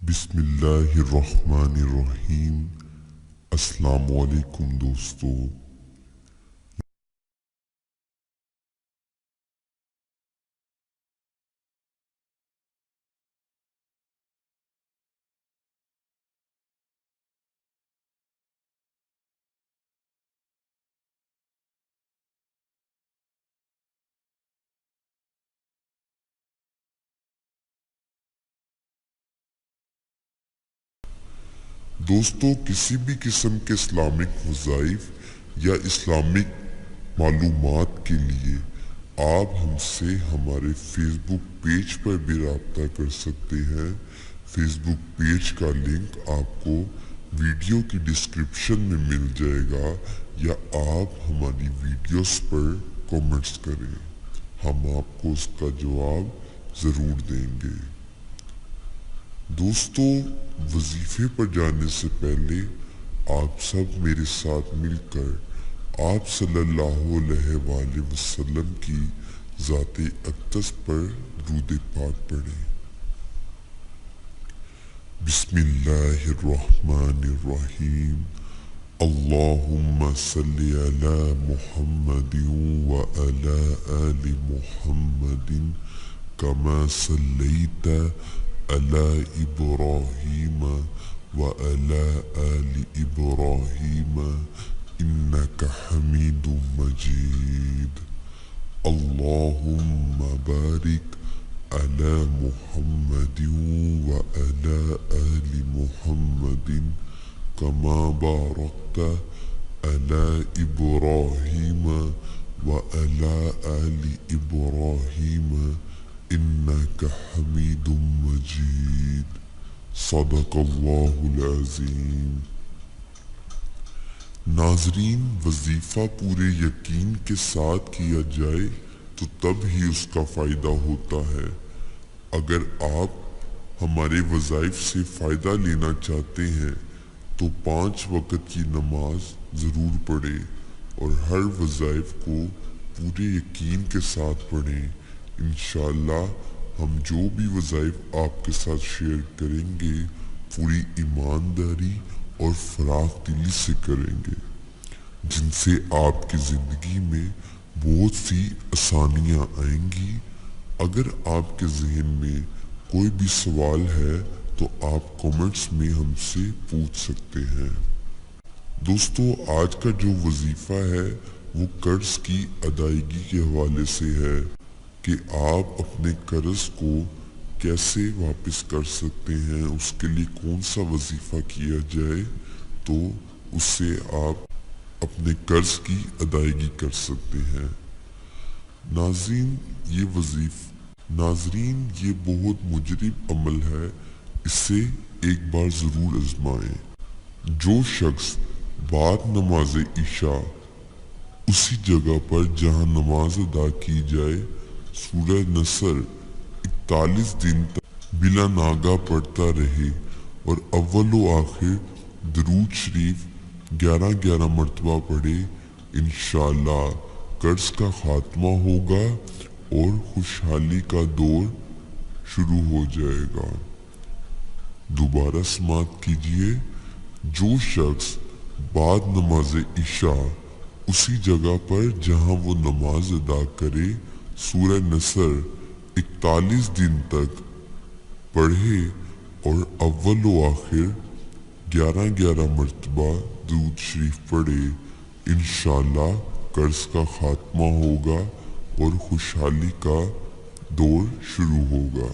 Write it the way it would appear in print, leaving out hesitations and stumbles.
بسم اللہ الرحمن الرحیم۔ السلام علیکم دوستو۔ کسی بھی قسم کے اسلامک وظائف یا اسلامک معلومات کے لیے آپ ہم سے ہمارے فیس بک پیج پر بھی رابطہ کر سکتے ہیں۔ فیس بک پیج کا لنک آپ کو ویڈیو کی ڈسکرپشن میں مل جائے گا، یا آپ ہماری ویڈیوز پر کومنٹس کریں، ہم آپ کو اس کا جواب ضرور دیں گے۔ دوستو، وظیفے پر جانے سے پہلے آپ سب میرے ساتھ مل کر آپ صلی اللہ علیہ وآلہ وسلم کی ذات اقدس پر درود پاک پڑھیں۔ بسم اللہ الرحمن الرحیم۔ اللہم صلی علی محمد وعلی آل محمد کما صلیت علی ابراہیم وعلی آل ابراہیم انک حمید مجید۔ اللہم بارک علی محمد وعلی آل محمد کما بارکت علی ابراہیم وعلی آل ابراہیم انک حمید مجید۔ صدق اللہ العظیم۔ ناظرین، وظیفہ پورے یقین کے ساتھ کیا جائے تو تب ہی اس کا فائدہ ہوتا ہے۔ اگر آپ ہمارے وظائف سے فائدہ لینا چاہتے ہیں تو 5 وقت کی نماز ضرور پڑھیں اور ہر وظائف کو پورے یقین کے ساتھ پڑھیں۔ انشاءاللہ ہم جو بھی وظائف آپ کے ساتھ شیئر کریں گے پوری ایمانداری اور فراخ دلی سے کریں گے، جن سے آپ کی زندگی میں بہت سی آسانیاں آئیں گی۔ اگر آپ کے ذہن میں کوئی بھی سوال ہے تو آپ کومنٹس میں ہم سے پوچھ سکتے ہیں۔ دوستو، آج کا جو وظیفہ ہے وہ قرض کی ادائیگی کے حوالے سے ہے کہ آپ اپنے قرض کو کیسے واپس کر سکتے ہیں، اس کے لیے کون سا وظیفہ کیا جائے تو اس سے آپ اپنے قرض کی ادائیگی کر سکتے ہیں۔ ناظرین، یہ بہت مجرب عمل ہے، اسے ایک بار ضرور آزمائیں۔ جو شخص بعد نماز عشاء اسی جگہ پر جہاں نماز ادا کی جائے سورہ نصر 41 دن تک بلا ناغہ پڑھتا رہے اور اول و آخر درود شریف 11 مرتبہ پڑھے، انشاءاللہ قرض کا خاتمہ ہوگا اور خوشحالی کا دور شروع ہو جائے گا۔ دوبارہ سماعت کیجئے۔ جو شخص بعد نماز عشاء اسی جگہ پر جہاں وہ نماز ادا کرے سورہ نصر 41 دن تک پڑھے اور اول و آخر 11 مرتبہ درود شریف پڑھے، انشاءاللہ قرض کا خاتمہ ہوگا اور خوشحالی کا دور شروع ہوگا۔